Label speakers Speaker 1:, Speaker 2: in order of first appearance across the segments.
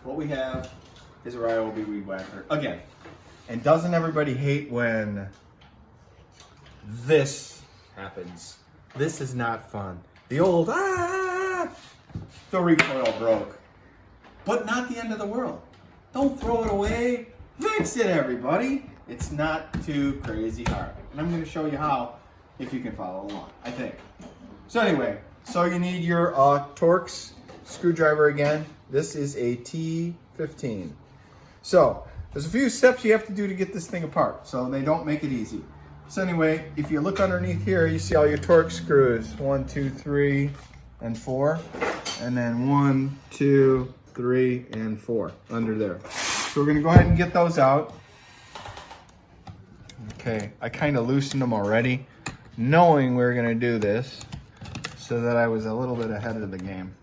Speaker 1: what we have is a Ryobi weed whacker again. And doesn't everybody hate when this happens? This is not fun. The old the recoil broke, but not the end of the world. Don't throw it away. Fix it, everybody. It's not too crazy hard. And I'm going to show you how, if you can follow along, I think. So anyway, so you need your Torx screwdriver again. This is a T15. So there's a few steps you have to do to get this thing apart, so they don't make it easy. So anyway, if you look underneath here, you see all your Torx screws. 1, 2, 3, and 4. And then 1, 2, 3, and 4 under there. So we're gonna go ahead and get those out. Okay, I kind of loosened them already, knowing we were gonna do this, so that I was a little bit ahead of the game.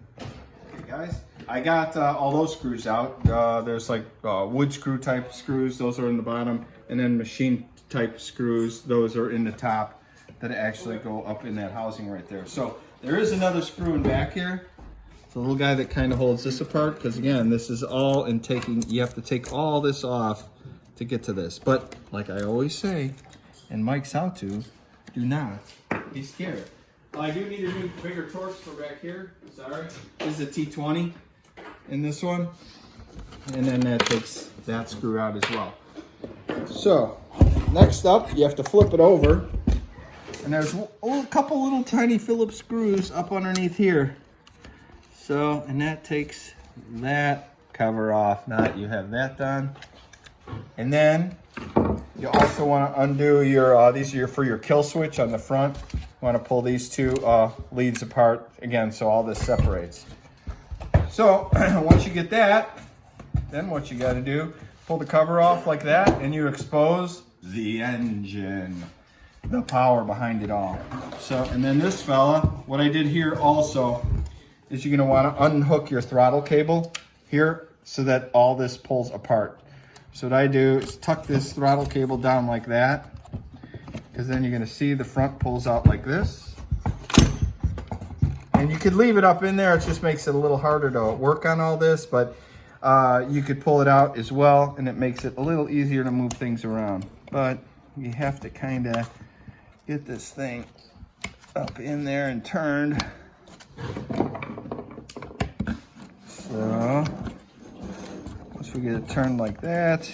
Speaker 1: Okay, guys, I got all those screws out. There's like wood screw type screws, those are in the bottom, and then machine type screws, those are in the top that actually go up in that housing right there. So there is another screw in back here. It's a little guy that kind of holds this apart, because again, this is all in taking, you have to take all this off to get to this. But like I always say, and Mike's how to, do not be scared. I do need a new bigger Torx for back here. Sorry. This is a T20 in this one. And then that takes that screw out as well. So next up, you have to flip it over. And there's a couple little tiny Phillips screws up underneath here. So, and that takes that cover off. Now you have that done. And then you also want to undo your, these are for your kill switch on the front. You want to pull these two leads apart again, so all this separates. So once you get that, then what you got to do, pull the cover off like that, and you expose the engine, the power behind it all. So, and then this fella, what I did here also is you're going to want to unhook your throttle cable here so that all this pulls apart. So what I do is tuck this throttle cable down like that, because then you're going to see the front pulls out like this. And you could leave it up in there, it just makes it a little harder to work on all this, but you could pull it out as well, and it makes it a little easier to move things around. But you have to kind of get this thing up in there and turned. So once we get it turned like that,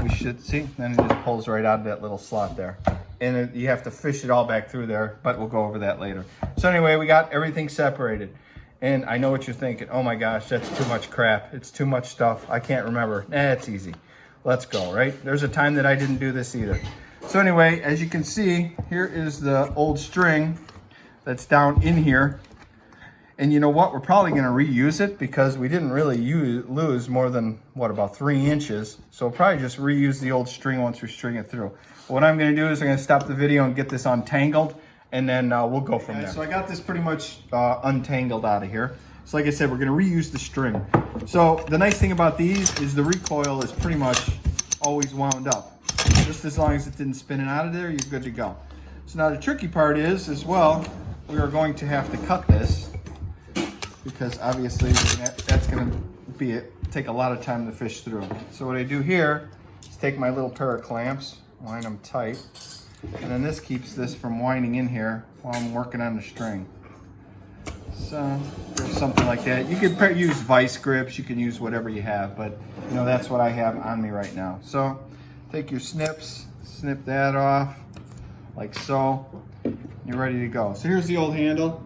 Speaker 1: we should see, then it just pulls right out of that little slot there. And you have to fish it all back through there, but we'll go over that later. So anyway, we got everything separated. And I know what you're thinking, oh my gosh, that's too much crap. It's too much stuff. I can't remember. It's easy. Let's go, right? There's a time that I didn't do this either. So anyway, as you can see, here is the old string that's down in here. And you know what? We're probably going to reuse it because we didn't really lose more than, what, about 3 inches. So we'll probably just reuse the old string once we string it through. What I'm going to do is I'm going to stop the video and get this untangled, and then we'll go from there. So I got this pretty much untangled out of here. So like I said, we're going to reuse the string. So the nice thing about these is the recoil is pretty much always wound up. Just as long as it didn't spin it out of there, you're good to go. So now the tricky part is, as well, we are going to have to cut this, because obviously that's going to take a lot of time to fish through. So what I do here is take my little pair of clamps, wind them tight, and then this keeps this from winding in here while I'm working on the string. So there's something like that. You could use vice grips, you can use whatever you have, but you know, that's what I have on me right now. So take your snips, snip that off like so. You're ready to go. So here's the old handle.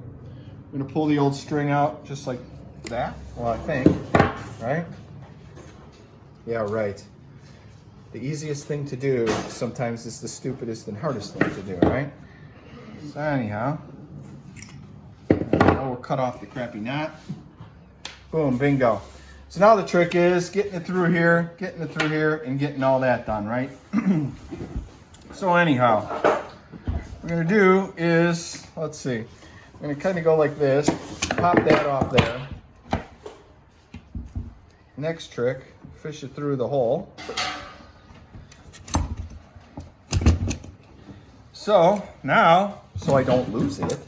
Speaker 1: I'm gonna pull the old string out just like that. Well, I think, right? Yeah, right. The easiest thing to do sometimes is the stupidest and hardest thing to do, right? So anyhow, now we'll cut off the crappy knot. Boom, bingo. So now the trick is getting it through here, and getting all that done, right? So anyhow, what we're gonna do is, let's see, I'm gonna kind of go like this, pop that off there. Next trick, fish it through the hole. So now, so I don't lose it,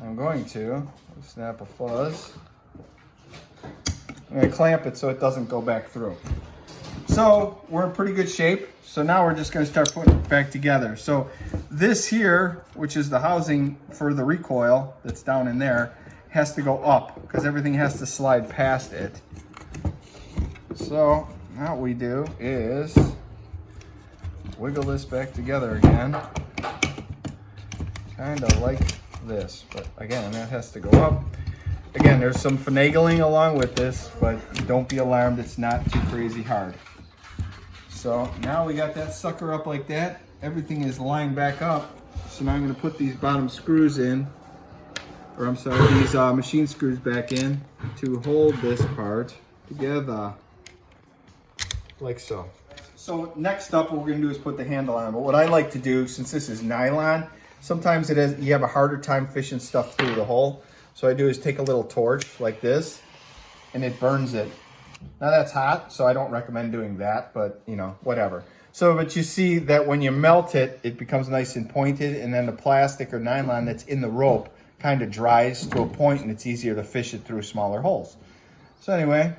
Speaker 1: I'm going to snap a fuzz I'm gonna clamp it so it doesn't go back through. So we're in pretty good shape. So now we're just gonna start putting it back together. So this here, which is the housing for the recoil that's down in there, has to go up because everything has to slide past it. So now what we do is wiggle this back together again, kind of like this. But again, that has to go up. Again, there's some finagling along with this, but don't be alarmed, it's not too crazy hard. So now we got that sucker up like that. Everything is lined back up. So now I'm going to put these bottom screws in, or I'm sorry, these machine screws back in to hold this part together, like so. So next up, what we're going to do is put the handle on. But what I like to do, since this is nylon, sometimes you have a harder time fishing stuff through the hole. So what I do is take a little torch like this, and it burns it. Now that's hot, so I don't recommend doing that, but you know, whatever. So, but you see that when you melt it, it becomes nice and pointed, and then the plastic or nylon that's in the rope kind of dries to a point, and it's easier to fish it through smaller holes. So anyway,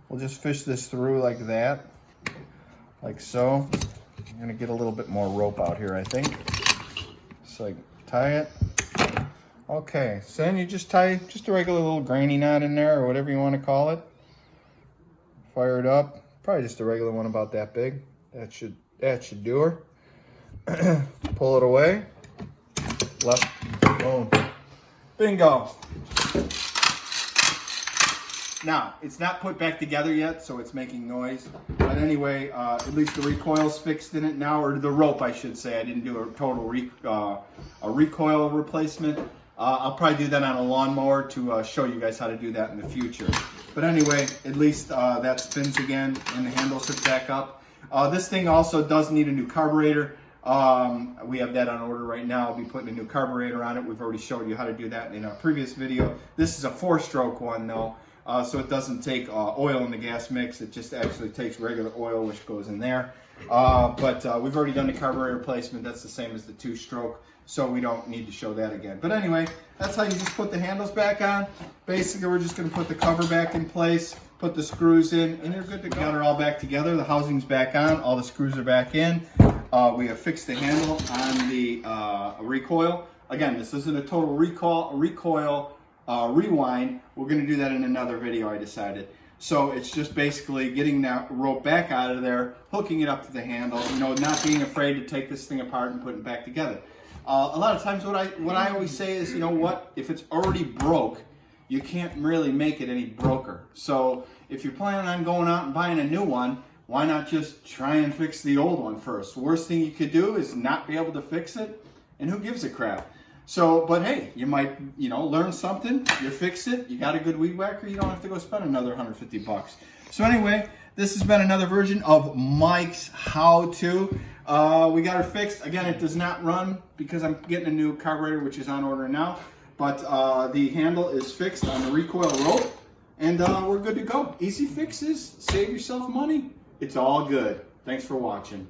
Speaker 1: we'll just fish this through like that, like so. I'm gonna get a little bit more rope out here, I think. So I tie it. Okay, so then you just tie just a regular little granny knot in there, or whatever you want to call it. Fire it up. Probably just a regular one about that big. That should do her. Pull it away. Left. Boom. Bingo. Now, it's not put back together yet, so it's making noise. But anyway, at least the recoil's fixed in it now, or the rope, I should say. I didn't do a total recoil replacement. I'll probably do that on a lawnmower to show you guys how to do that in the future. But anyway, at least that spins again and the handles hook back up. This thing also does need a new carburetor. We have that on order right now. I'll be putting a new carburetor on it. We've already showed you how to do that in a previous video. This is a 4-stroke one though, so it doesn't take oil in the gas mix. It just actually takes regular oil, which goes in there. But we've already done the carburetor replacement. That's the same as the 2-stroke. So we don't need to show that again. But anyway, that's how you just put the handles back on. Basically, we're just going to put the cover back in place, put the screws in, and you're good to go. Got her all back together. The housing's back on. All the screws are back in. We have fixed the handle on the recoil. Again, this isn't a total recoil rewind. We're going to do that in another video, I decided. So it's just basically getting that rope back out of there, hooking it up to the handle, you know, not being afraid to take this thing apart and put it back together. A lot of times what I always say is, you know what, if it's already broke, you can't really make it any broker. So if you're planning on going out and buying a new one, why not just try and fix the old one first? The worst thing you could do is not be able to fix it, and who gives a crap? So, but hey, you might, you know, learn something, you fix it, you got a good weed whacker, you don't have to go spend another 150 bucks. So anyway, this has been another version of Mike's how-to. We got her fixed. Again, it does not run because I'm getting a new carburetor, which is on order now. But the handle is fixed on the recoil rope, and we're good to go. Easy fixes, save yourself money. It's all good. Thanks for watching.